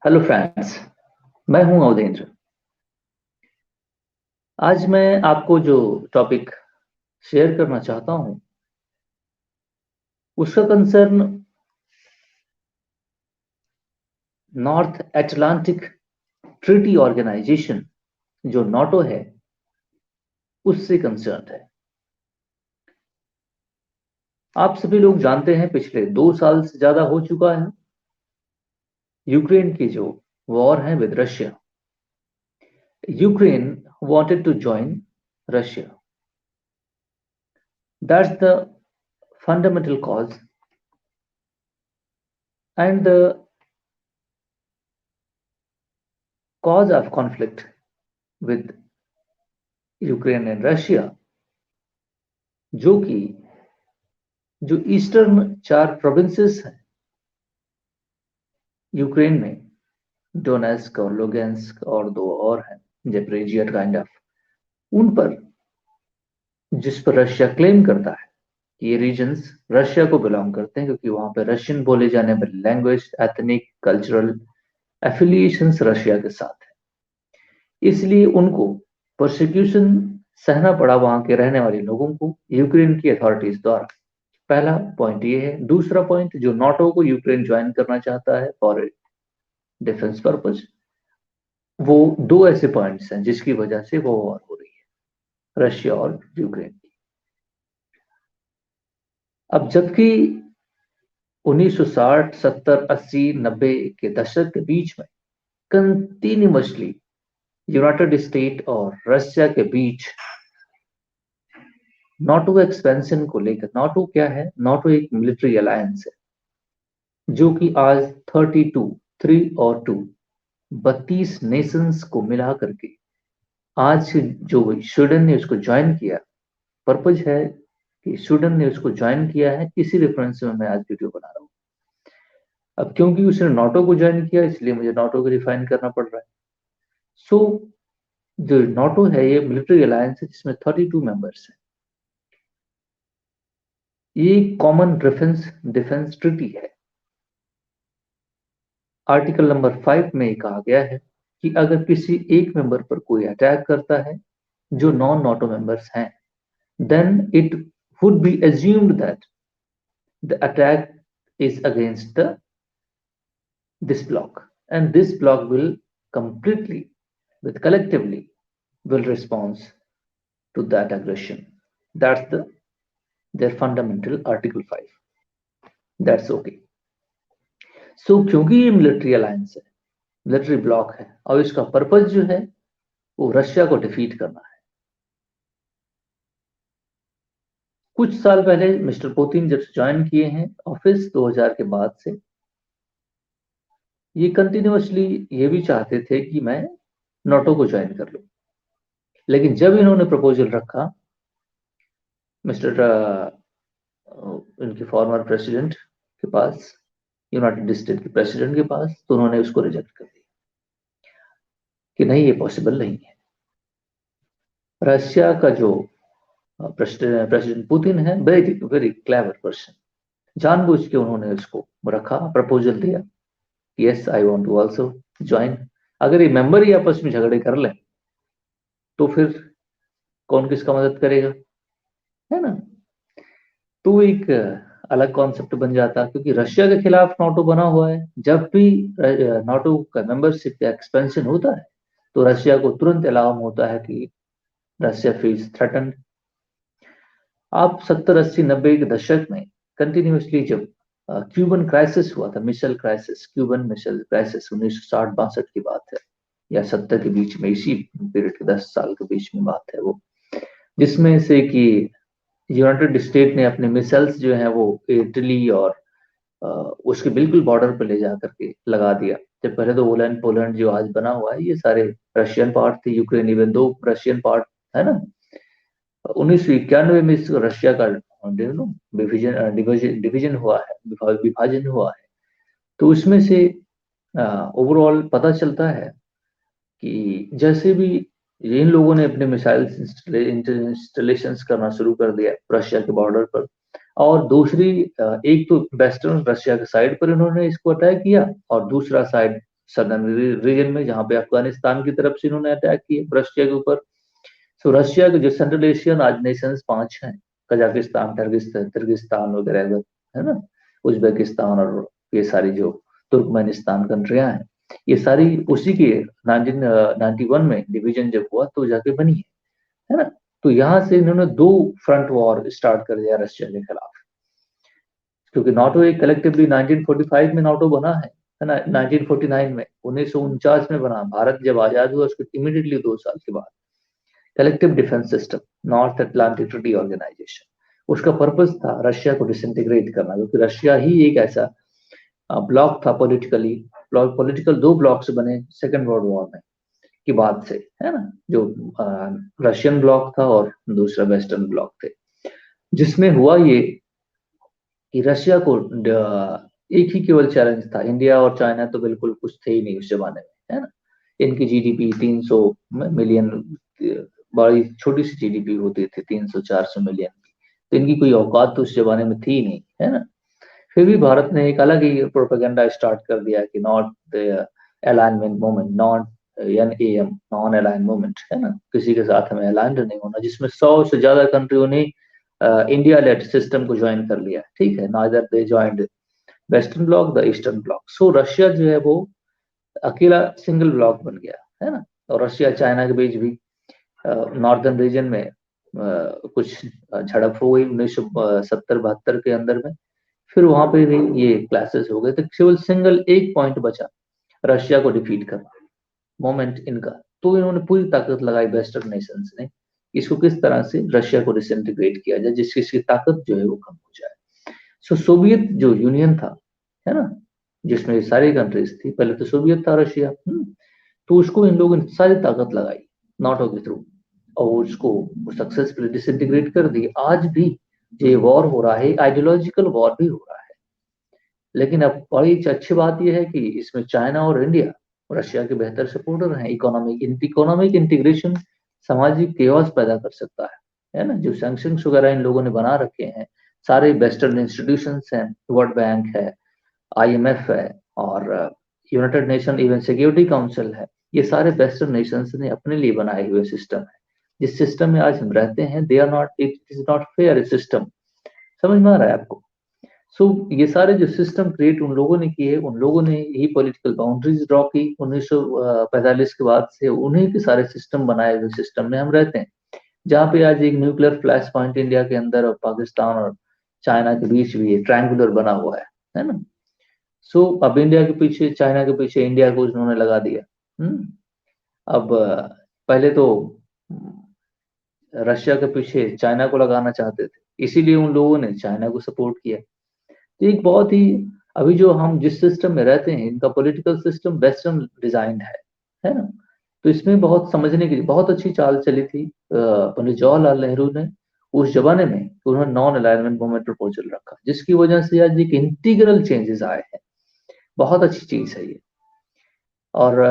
Hello friends. मैं हूं अवधेंद्र। आज मैं आपको जो टॉपिक शेयर करना चाहता हूं उसका concern North Atlantic Treaty Organization जो नाटो है उससे कंसर्न है। आप सभी लोग जानते हैं पिछले 2 साल से ज्यादा हो चुका है यूक्रेन की जो वॉर है with Russia. Ukraine wanted to join Russia. That's the fundamental cause and the cause of conflict with Ukraine and Russia, जो कि जो ईस्टर्न 4 प्रोविंसेस हैं यूक्रेन में, डोनेस्क और लुगेंस्क और 2 और हैं जेपरेजिया काइंड ऑफ, उन पर जिस पर रशिया क्लेम करता है कि ये रीजन्स रशिया को बिलोंग करते हैं क्योंकि वहां पर रशियन बोले जाने वाली language, ethnic, cultural affiliations Russia के साथ है। इसलिए उनको प्रोसिक्यूशन सहना पड़ा वहां के रहने वाले लोगों को यूक्रेन की अथॉरिटीज द्वारा। पहला पॉइंट ये है। दूसरा पॉइंट, जो नाटो को यूक्रेन ज्वाइन करना चाहता है फॉर डिफेंस पर्पज, वो 2 ऐसे पॉइंट्स हैं जिसकी वजह से वो वॉर हो रही है, रशिया और यूक्रेन की। अब जबकि 1960, 70, 80, 90 के दशक के बीच में कंटिन्यूअसली यूनाइटेड स्टेट और रशिया के बीच नाटो एक्सपेंशन को लेकर, नाटो क्या है? नाटो एक मिलिट्री अलायंस है जो कि आज 32, 32 नेशंस को मिला करके आज जो स्वीडन ने उसको ज्वाइन किया। पर्पज है कि स्वीडन ने उसको ज्वाइन किया है, इसी रेफरेंस में मैं आज वीडियो बना रहा हूँ। अब क्योंकि उसने नाटो को ज्वाइन किया इसलिए मुझे नाटो को डिफाइन करना पड़ रहा है। सो जो नाटो है ये मिलिट्री अलायंस है जिसमें 32 मेंबर्स हैं। ये कॉमन डिफेंस डिफेंस ट्रीटी है। आर्टिकल नंबर 5 में ये कहा गया है कि अगर किसी एक मेंबर पर कोई अटैक करता है जो नॉन नाटो मेंबर्स हैं, then it would be assumed that the attack is against this block, and this block will completely, with collectively, will respond to that aggression. That's their fundamental Article 5. That's okay. So क्योंकि ये military alliance है, military block है, और इसका purpose जो है वो Russia को डिफीट करना है। कुछ साल पहले मिस्टर पुतिन जब ज्वाइन किए हैं ऑफिस 2000 के बाद से, ये कंटिन्यूअसली ये भी चाहते थे कि मैं नाटो को ज्वाइन कर लूं। लेकिन जब इन्होंने प्रपोजल रखा मिस्टर इनके फॉर्मर प्रेसिडेंट के पास, यूनाइटेड स्टेट के प्रेसिडेंट के पास, तो उन्होंने उसको रिजेक्ट कर दिया कि नहीं, ये पॉसिबल नहीं है। रशिया का जो प्रेसिडेंट पुतिन है, वेरी वेरी क्लेवर पर्सन, जानबूझ के उन्होंने उसको रखा, प्रपोजल दिया, yes I want to also join. अगर ये मेंबर ही आपस में झगड़े कर लें तो फिर कौन किसका मदद करेगा, है ना? तो एक अलग कॉन्सेप्ट बन जाता, क्योंकि रशिया के खिलाफ नाटो बना हुआ है। जब भी नाटो का मेंबरशिप का एक्सपेंशन होता है तो रशिया को तुरंत अलार्म होता है कि रशिया फील्स थ्रेटन्ड। आप 70, 80, 90 के दशक में कंटिन्यूअसली जब क्यूबन क्राइसिस हुआ था, missile crisis, Cuban missile crisis 1960-62 की बात है, या 70 के बीच में, इसी पीरियड के 10 साल के बीच में बात है वो, जिसमें से कि यूनाइटेड स्टेट ने अपने मिसाइल्स जो हैं वो इटली और उसके बिल्कुल बॉर्डर पर ले जा करके लगा दिया। जब पहले तो पोलैंड पोलैंड जो आज बना हुआ है ये सारे रशियन पार्ट थे, Ukraine even though Russian part है ना। 1991 में इसको रशिया का डिवीजन हुआ है, विभाजन हुआ है। तो उसमें से ओवरऑल पता चलता है कि जैसे भी इन लोगों ने अपने मिसाइल इंस्टॉलेशन करना शुरू कर दिया रशिया के बॉर्डर पर, और दूसरी एक तो वेस्टर्न रशिया के साइड पर इन्होंने इसको अटैक किया और दूसरा साइड सदर्न रीजन में, जहाँ पे अफगानिस्तान की तरफ से इन्होंने अटैक किया रशिया के ऊपर। सो रशिया के जो सेंट्रल एशियन आज नेशंस 5 हैं, कजाकिस्तान, किर्गिस्तान वगैरह, है ना, उज्बेकिस्तान, और ये सारी जो तुर्कमेनिस्तान कंट्रियां हैं, ये सारी उसी के 1991 में डिवीजन जब हुआ तो जाके बनी है ना। तो यहाँ से इन्होंने 2 फ्रंट वॉर स्टार्ट कर दिया रशिया के खिलाफ, क्योंकि नाटो एक कलेक्टिवली 1945 में नाटो बना है ना, 1949 में, 1949 में बना। भारत जब आजाद हुआ उसके इमीडिएटली 2 साल के बाद collective defence system, North Atlantic Treaty Organization, उसका पर्पस था रशिया को डिसइंटीग्रेट करना, क्योंकि रशिया ही एक ऐसा ब्लॉक था पॉलिटिकल 2 ब्लॉक्स बने सेकेंड वर्ल्ड वॉर में की बाद से, है ना, जो रशियन ब्लॉक था और दूसरा वेस्टर्न ब्लॉक थे, जिसमें हुआ ये कि रशिया को एक ही केवल चैलेंज था, इंडिया और चाइना तो बिल्कुल कुछ थे ही नहीं उस जमाने में, है ना। इनकी जीडीपी 300 मिलियन, बड़ी छोटी सी जीडीपी होती थी, 300-400 मिलियन की, तो इनकी कोई औकात तो उस जमाने में थी नहीं, है ना। फिर भी भारत ने एक अलग ही प्रोपेगेंडा स्टार्ट कर दिया कि not alignment movement, not NAM, non align movement, है ना, किसी के साथ हमें अलाइन नहीं होना, जिसमें 100 से ज्यादा कंट्रियों ने इंडिया लेड सिस्टम को ज्वाइन कर लिया, ठीक है, neither they joined western block the eastern block. So Russia जो है वो अकेला सिंगल ब्लॉक बन गया, है ना। और रशिया चाइना के बीच भी नॉर्दर्न रीजन में कुछ झड़प हो गई 1970-72 के अंदर में। फिर वहां पे भी ये क्लासेस हो गए, तो केवल सिंगल एक पॉइंट बचा रशिया को डिफीट करना, मोमेंट इनका। तो इन्होंने पूरी ताकत लगाई वेस्टर्न नेशंस ने, इसको किस तरह से रशिया को डिसइंटीग्रेट किया जाए, जिसकी इसकी ताकत जो है वो कम हो जाए। सो सोवियत जो यूनियन था, है ना, जिसमें सारी कंट्रीज थी, पहले तो सोवियत था रशिया, तो उसको इन लोगों ने सारी ताकत लगाई नाटो के थ्रू, और उसको सक्सेसफुली डिसइंटीग्रेट कर दी। आज भी ये वॉर हो रहा है, आइडियोलॉजिकल वॉर भी हो रहा है, लेकिन अब बड़ी अच्छी बात यह है कि इसमें चाइना और इंडिया रशिया के बेहतर सपोर्टर हैं। इकोनॉमिक इंटीग्रेशन सामाजिक केओस पैदा कर सकता है ना। जो सैंक्शंस वगैरह इन लोगों ने बना रखे हैं, सारे वेस्टर्न इंस्टीट्यूशंस हैं, वर्ल्ड बैंक है, IMF है, और United nation even security council है, ये सारे वेस्टर्न नेशंस ने अपने लिए बनाए हुए सिस्टम है। जिस सिस्टम में आज हम रहते हैं, they are not, it is not fair system. समझ में आ रहा है आपको? सो ये सारे जो सिस्टम क्रिएट उन लोगों ने किए, उन लोगों ने ही पॉलिटिकल बाउंड्रीज ड्रॉ की 1945 के बाद से, उन्हीं के सारे सिस्टम बनाए हुए सिस्टम में हम रहते हैं, जहाँ पे आज एक न्यूक्लियर फ्लैश पॉइंट इंडिया के अंदर और पाकिस्तान और चाइना के बीच भी ट्रायंगुलर बना हुआ है ना। सो अब इंडिया के पीछे, चाइना के पीछे इंडिया को उन्होंने लगा दिया। अब पहले तो रशिया के पीछे चाइना को लगाना चाहते थे, इसीलिए उन लोगों ने चाइना को सपोर्ट किया। तो एक बहुत ही, अभी जो हम जिस सिस्टम में रहते हैं, इनका पॉलिटिकल सिस्टम वेस्टर्न डिजाइन है ना। तो इसमें बहुत समझने की बहुत अच्छी चाल चली थी पंडित जवाहरलाल नेहरू ने उस जमाने में, उन्होंने नॉन अलाइनमेंट मूवमेंट प्रपोजल रखा, जिसकी वजह से आज एक इंटीग्रल चेंजेस आए हैं। बहुत अच्छी चीज है ये। और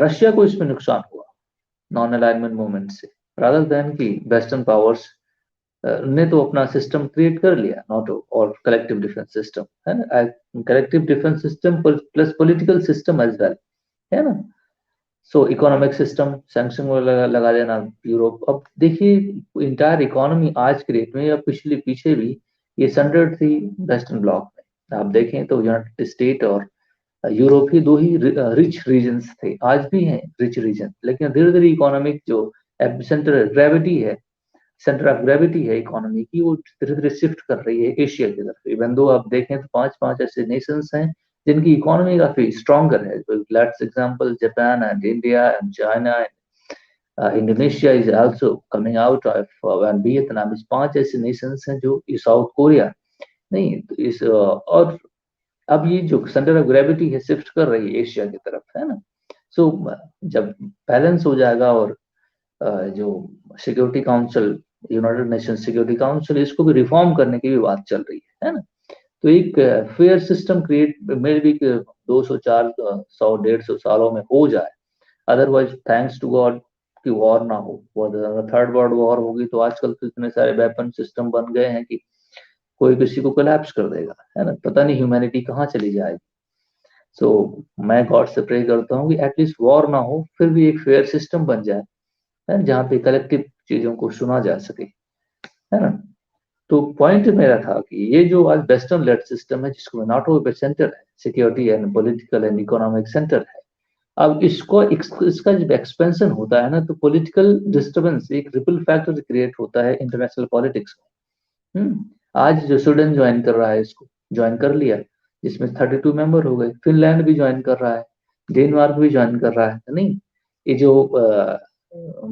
रशिया को इसमें नुकसान हुआ नॉन अलाइनमेंट मूवमेंट से, रादर देन की वेस्टर्न पावर्स ने तो अपना सिस्टम क्रिएट कर लिया, नाटो और कलेक्टिव डिफेंस सिस्टम, है ना, collective defence system plus political system as well, है ना। सो इकोनॉमिक सिस्टम, सैंक्शन लगा देना यूरोप। अब देखिए इंटायर इकोनॉमी आज के डेट में या पिछले पीछे भी ये सेंटर्ड थी वेस्टर्न ब्लॉक में। आप देखें तो यूनाइटेड स्टेट और यूरोप ही 2 ही रिच रीजन्स थे, आज भी हैं रिच रीजन, लेकिन धीरे धीरे इकोनॉमिक जो सेंटर ग्रेविटी है, सेंटर ऑफ ग्रेविटी है इकोनॉमी की, वो धीरे धीरे शिफ्ट कर रही है एशिया की तरफ। इवन दो आप देखें तो 5 ऐसे नेशंस हैं जिनकी इकोनॉमी काफी स्ट्रॉन्गर है। Let's example Japan and India and China, Indonesia is also coming out of, and Vietnam, इस 5 ऐसे नेशंस हैं जो, साउथ कोरिया नहीं तो इस और अब ये जो सेंटर ऑफ ग्रेविटी है शिफ्ट कर रही है एशिया की तरफ, है ना। सो जब बैलेंस हो जाएगा और जो security council, United nation security council, इसको भी रिफॉर्म करने की भी बात चल रही है ना। तो एक fair system create may be 200, 400, 150 सालों में हो जाए। अदरवाइज थैंक्स टू गॉड कि वॉर ना हो, थर्ड वर्ल्ड वॉर होगी तो आजकल तो इतने सारे वेपन सिस्टम बन गए हैं कि कोई किसी को कोलैप्स कर देगा, है ना, पता नहीं ह्यूमैनिटी कहाँ चली जाएगी। सो मैं गॉड से प्रे करता हूँ कि एटलीस्ट वॉर ना हो, फिर भी एक फेयर सिस्टम बन जाए, है, जहाँ पे कलेक्टिव चीजों को सुना जा सके, है ना। तो पॉइंट मेरा था कि ये जो आज वेस्टर्न लेड सिस्टम है, जिसको नाटो पे सेंटर है, security and political and economic centre है, अब इसका जब एक्सपेंशन होता है ना, तो पॉलिटिकल डिस्टर्बेंस, एक रिपल फैक्टर क्रिएट होता है इंटरनेशनल पॉलिटिक्स में। आज जो स्वीडन ज्वाइन कर रहा है, इसको ज्वाइन कर लिया, जिसमें 32 मेंबर हो गए, फिनलैंड भी ज्वाइन कर रहा है, डेनमार्क भी ज्वाइन कर रहा है, नहीं, ये जो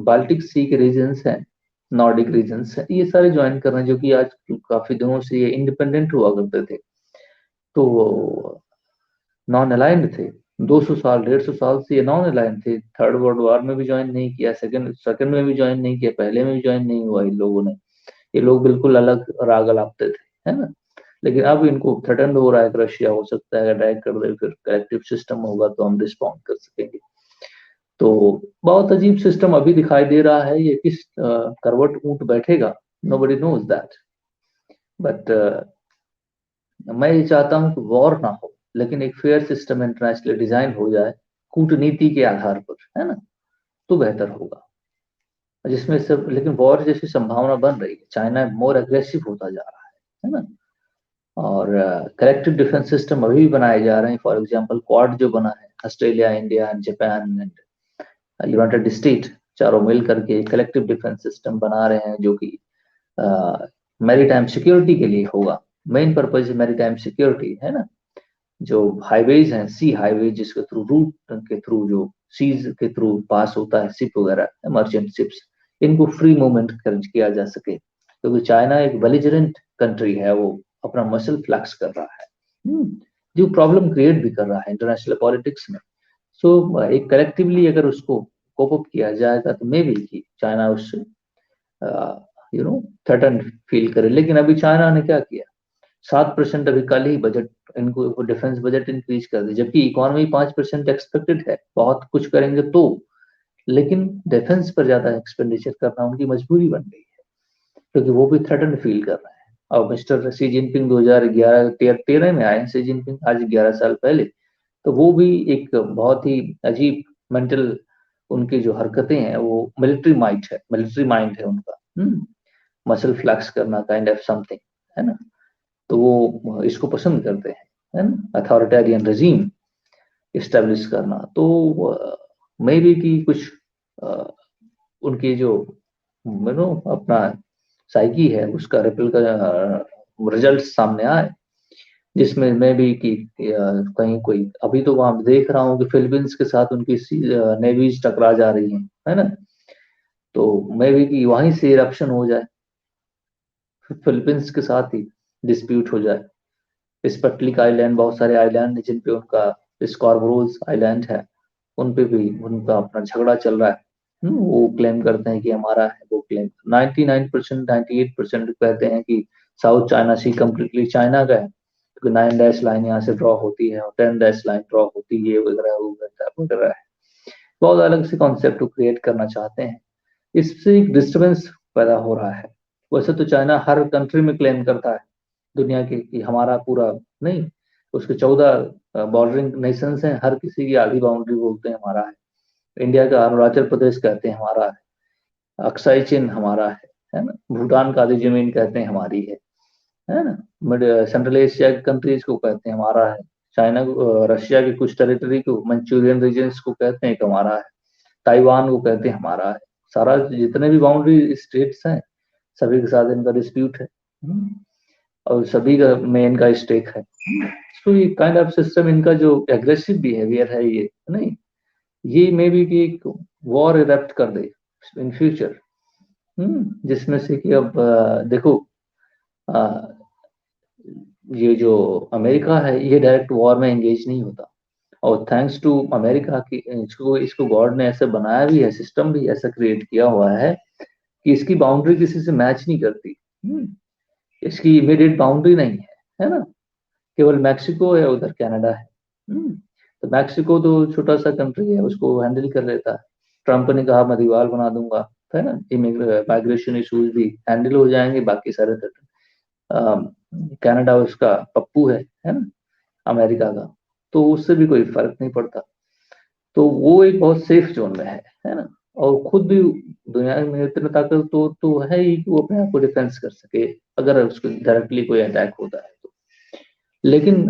बाल्टिक सी के रीजन्स हैं, नॉर्डिक रीजन्स हैं, ये सारे ज्वाइन कर रहे हैं, जो कि आज काफी दिनों से ये इंडिपेंडेंट हुआ करते थे, तो नॉन अलाइंड थे। 200 साल 150 साल से ये नॉन अलाइंड थे। थर्ड वर्ल्ड वॉर में भी ज्वाइन नहीं किया, सेकंड सेकंड में भी ज्वाइन नहीं किया, पहले में भी ज्वाइन नहीं हुआ इन लोगों ने। ये लोग बिल्कुल अलग राग अलापते थे, है ना। लेकिन अब इनको थ्रेटन हो रहा है कि रशिया हो सकता है अटैक कर दे, फिर कलेक्टिव सिस्टम होगा तो हम रिस्पॉन्ड कर सकेंगे। तो बहुत अजीब सिस्टम अभी दिखाई दे रहा है, ये किस करवट ऊंट बैठेगा, नोबडी नोज दैट। बट मैं ये चाहता हूँ कि वॉर ना हो, लेकिन एक फेयर सिस्टम इंटरनेशनली डिजाइन हो जाए, कूटनीति के आधार पर, है ना, तो बेहतर होगा। जिसमें सब, लेकिन वॉर जैसी संभावना बन रही है, चाइना मोर एग्रेसिव होता जा रहा है ना। और कलेक्टिव डिफेंस सिस्टम अभी भी बनाए जा रहे हैं, फॉर एग्जांपल क्वाड जो बना है, Australia, India and Japan and United state, चारों मिल करके कलेक्टिव डिफेंस सिस्टम बना रहे हैं, जो कि मैरीटाइम सिक्योरिटी के लिए होगा। मेन पर्पज मैरीटाइम सिक्योरिटी, है ना। जो हाईवेज हैं, सी हाईवे, जिसके थ्रू, रूट के थ्रू, जो सीज के थ्रू पास होता है शिप वगैरह, मर्चेंट शिप्स, इनको फ्री मूवमेंट किया जा सके, क्योंकि चाइना एक बेलिजरेंट कंट्री है, वो अपना मसल फ्लैक्स कर रहा है, जो प्रॉब्लम क्रिएट भी कर रहा है इंटरनेशनल पॉलिटिक्स में। सो एक कलेक्टिवली अगर उसको कोप अप किया जाएगा, तो मे बी कि चाइना उससे थ्रेटन फील करे। लेकिन अभी चाइना ने क्या किया, 7% अभी कल ही बजट, इनको डिफेंस बजट इंक्रीज कर दिया, जबकि इकोनॉमी 5% एक्सपेक्टेड है, बहुत कुछ करेंगे तो, लेकिन डिफेंस पर ज्यादा एक्सपेंडिचर करना उनकी मजबूरी बन गई है, क्योंकि वो भी थ्रेटन फील कर रहे हैं। और मिस्टर सी जिनपिंग 2011-13 में आए, सी जिनपिंग आज 11 साल पहले, तो वो भी एक बहुत ही अजीब मेंटल, उनकी जो हरकतें हैं, वो मिलिट्री माइंड है उनका, मसल फ्लैक्स करना, काइंड ऑफ समथिंग, है ना। तो वो इसको पसंद करते हैं, है ना, अथॉरिटेरियन रेजीम इस्टेब्लिश करना। तो मे बी कि कुछ उनकी जो अपना साइकी है, उसका रिपल का रिजल्ट सामने आए, जिसमें मैं भी कि कहीं कोई, अभी तो वहां देख रहा हूँ कि फिलीपींस के साथ उनकी नेवीज टकरा जा रही है ना। तो मैं भी कि वहीं से इरप्शन हो जाए, फिलीपींस के साथ ही डिस्प्यूट हो जाए। स्पेटलिक आइलैंड, बहुत सारे आइलैंड जिन पे उनका, स्कॉर्बोरोज आइलैंड है, उन पे भी उनका अपना झगड़ा चल रहा है। वो क्लेम करते हैं कि हमारा है, वो क्लेम 99%, 98% कहते हैं कि साउथ चाइना सी कम्प्लीटली चाइना का है, क्योंकि 9 डैश लाइन यहाँ से ड्रॉ होती है और 10 डैश लाइन ड्रॉ होती है, वगैरह वगैरह वगैरह है। बहुत अलग से कॉन्सेप्ट को क्रिएट करना चाहते हैं, इससे एक डिस्टर्बेंस पैदा हो रहा है। वैसे तो चाइना हर कंट्री में क्लेम करता है दुनिया के कि हमारा पूरा, नहीं, उसके 14 बॉर्डरिंग नेशंस हैं, हर किसी की आधी बाउंड्री बोलते हैं हमारा है। इंडिया का अरुणाचल प्रदेश कहते हैं हमारा है, अक्साई चीन हमारा है ना। भूटान का आधी जमीन कहते हैं हमारी है ना। सेंट्रल एशिया के कंट्रीज को कहते हैं हमारा है। चाइना को, रशिया की कुछ टेरिटरी को, मंचूरियन रीजन्स को कहते हैं कि हमारा है। ताइवान को कहते हैं हमारा है। सारा जितने भी बाउंड्री स्टेट्स हैं, सभी के साथ इनका डिस्प्यूट है, और सभी का में इनका स्टेक है। तो ये काइंड ऑफ सिस्टम, इनका जो एग्रेसिव बिहेवियर है, ये नहीं, ये मे बी कि एक वॉर इरप्ट कर दे इन फ्यूचर, जिसमें से कि अब देखो, अ, ये जो अमेरिका है, ये डायरेक्ट वॉर में एंगेज नहीं होता, और थैंक्स टू अमेरिका की, इसको इसको गॉड ने ऐसे बनाया भी है, सिस्टम भी ऐसा क्रिएट किया हुआ है कि इसकी बाउंड्री किसी से मैच नहीं करती। इसकी इमीडिएट बाउंड्री नहीं है ना। केवल मैक्सिको है, उधर कनाडा है। तो मैक्सिको तो छोटा सा कंट्री है, उसको हैंडल कर लेता है। ट्रंप ने कहा मैं दीवार बना दूंगा, है ना, माइग्रेशन इश्यूज भी हैंडल हो जाएंगे, बाकी सारे कनाडा उसका पप्पू है ना, अमेरिका का। तो उससे भी कोई फर्क नहीं पड़ता। तो वो एक बहुत सेफ जोन में है ना। और खुद भी दुनिया में इतना ताकत तो है ही कि वो अपने आप को डिफेंस कर सके अगर उसको डायरेक्टली कोई अटैक होता है तो। लेकिन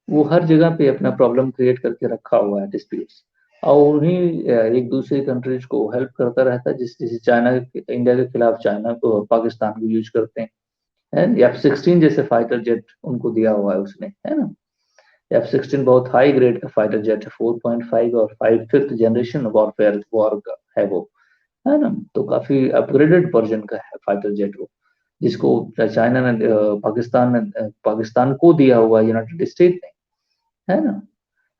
वो हर जगह पे अपना प्रॉब्लम क्रिएट करके रखा हुआ है, डिस्प्यूट्स, और उन्हीं एक दूसरे कंट्रीज को हेल्प करता रहता है, जैसे चाइना, इंडिया के खिलाफ चाइना को, पाकिस्तान को यूज करते हैं, है F-16 जैसे फाइटर जेट उनको दिया हुआ है उसने, है ना। F-16 बहुत हाई ग्रेड का फाइटर जेट है, 4.5 और 5 फिफ्थ जनरेशन वॉरफेयर वॉर का है वो, है ना। तो काफी अपग्रेडेड वर्जन का है फाइटर जेट वो, जिसको चाइना ने पाकिस्तान को दिया हुआ है, यूनाइटेड स्टेट ने, है ना।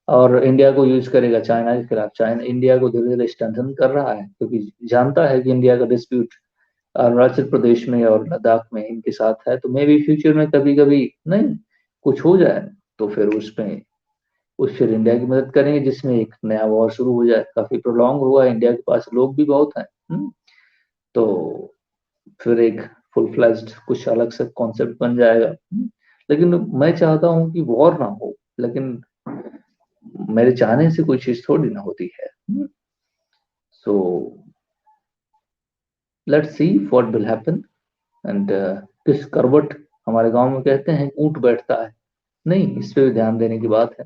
और इंडिया को यूज करेगा चाइना के खिलाफ। चाइना इंडिया को धीरे धीरे स्ट्रेंथन कर रहा है, क्योंकि जानता है कि इंडिया का डिस्प्यूट अरुणाचल प्रदेश में और लद्दाख में इनके साथ है, तो मे भी फ्यूचर में कभी कभी नहीं कुछ हो जाए तो फिर उसमें उस फिर इंडिया की मदद करेंगे, जिसमें एक नया वॉर शुरू हो जाए। काफी प्रोलॉन्ग हुआ है, इंडिया के पास लोग भी बहुत हैं, तो फिर एक फुल फ्लैज्ड कुछ अलग से कॉन्सेप्ट बन जाएगा। लेकिन मैं चाहता हूँ कि वॉर ना हो, लेकिन मेरे चाहने से कोई चीज थोड़ी ना होती है। So let's see what will happen. And किस करवट, हमारे गांव में कहते हैं ऊंट बैठता है, नहीं, इस पे भी ध्यान देने की बात है।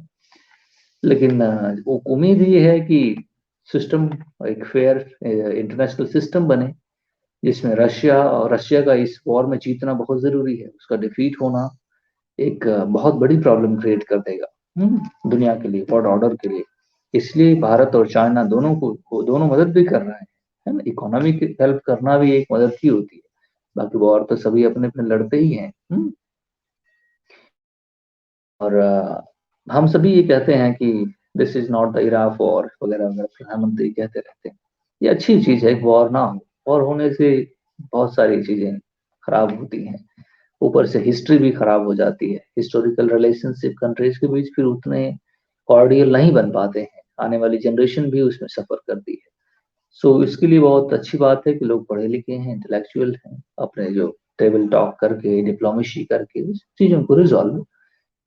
लेकिन उम्मीद ये है कि सिस्टम एक फेयर इंटरनेशनल सिस्टम बने, जिसमें रशिया का इस वॉर में जीतना बहुत जरूरी है। उसका डिफीट होना एक बहुत बड़ी प्रॉब्लम क्रिएट कर देगा दुनिया के लिए, वर्ल्ड ऑर्डर के लिए। इसलिए भारत और चाइना दोनों को दोनों मदद भी कर रहे हैं, है ना। इकोनॉमिक हेल्प करना भी एक मदद ही होती है, बाकी वॉर तो सभी अपने अपने लड़ते ही हैं। और हम सभी ये कहते हैं कि this is not the era of war वगैरह वगैरह, प्रधानमंत्री कहते रहते हैं। ये अच्छी चीज है, वॉर ना हो। वॉर होने से बहुत सारी चीजें खराब होती हैं, ऊपर से हिस्ट्री भी खराब हो जाती है। हिस्टोरिकल रिलेशनशिप कंट्रीज के बीच फिर उतने कॉर्डियल नहीं बन पाते हैं, आने वाली जनरेशन भी उसमें सफर करती है। सो इसके लिए बहुत अच्छी बात है कि लोग पढ़े लिखे हैं, इंटेलेक्चुअल हैं, अपने जो टेबल टॉक करके, डिप्लोमेसी करके उस चीजों को रिजॉल्व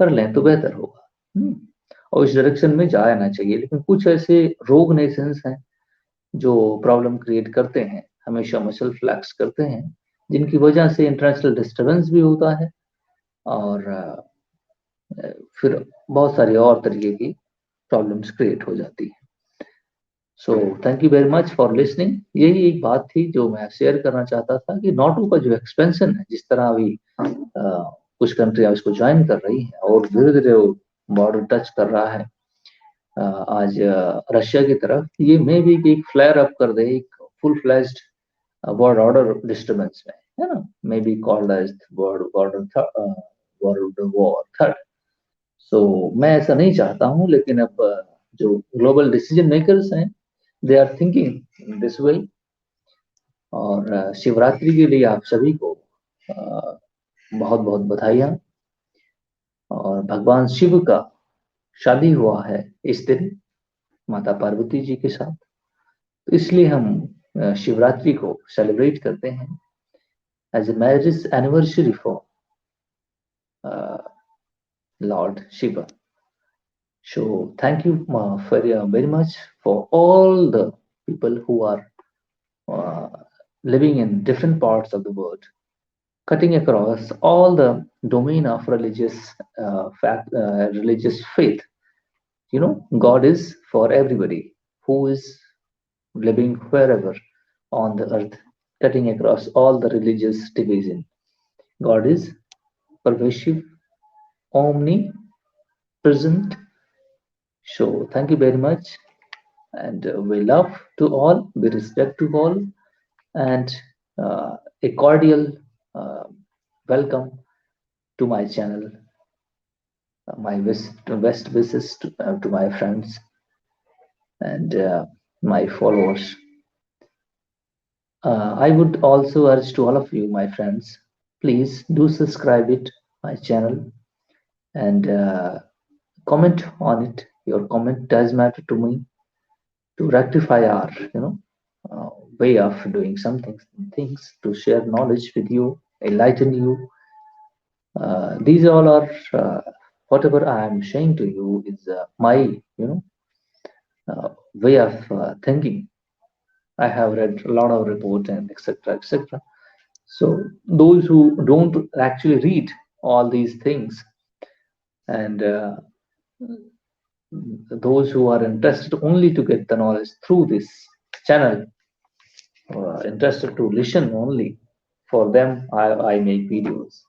कर लें तो बेहतर होगा। और इस डायरेक्शन में जाना चाहिए। लेकिन कुछ ऐसे रोग नेशंस हैं जो प्रॉब्लम क्रिएट करते हैं, हमेशा मसल फ्लैक्स करते हैं, जिनकी वजह से इंटरनेशनल डिस्टरबेंस भी होता है, और फिर बहुत सारी और तरीके की प्रॉब्लम्स क्रिएट हो जाती है। So thank you very much for listening. यही एक बात थी जो मैं शेयर करना चाहता था कि नाटो का जो एक्सपेंशन है, जिस तरह अभी कुछ कंट्रियां इसको ज्वाइन कर रही हैं और धीरे धीरे वो बॉर्डर टच कर रहा है आज रशिया की तरफ, ये मे भी एक फ्लेयर अप कर दे एक full fledged world order disturbance में, है ना। May be called as world war third. So मैं ऐसा नहीं चाहता हूँ, लेकिन अब जो ग्लोबल डिसीजन मेकर्स हैं, they are thinking this way. और शिवरात्रि के लिए आप सभी को बहुत बहुत बधाइयाँ। और भगवान शिव का शादी हुआ है इस दिन माता पार्वती जी के साथ, तो इसलिए हम शिवरात्रि को सेलिब्रेट करते हैं as a marriage anniversary for lord Shiva. So thank you very much for all the people who are uh, living in different parts of the world, cutting across all the domain of religious faith. You know, God is for everybody who is living wherever on the earth, cutting across all the religious division. God is pervasive, omnipresent. So thank you very much, and we love to all, we respect to all, and a cordial uh, welcome to my channel. My best wishes to my friends and my followers. I would also urge to all of you, my friends, please do subscribe it, my channel, and comment on it. Your comment does matter to me to rectify our, uh, way of doing some things to share knowledge with you, enlighten you. These all are whatever I am saying to you is my, way of thinking. I have read a lot of reports and etc. etc. So those who don't actually read all these things, and those who are interested only to get the knowledge through this channel, interested to listen only, for them I make videos.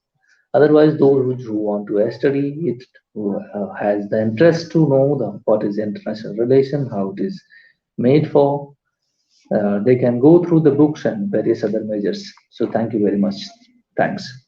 Otherwise, those who want to study it, who has the interest to know what is international relation, how it is made for, they can go through the books and various other measures. So thank you very much. Thanks.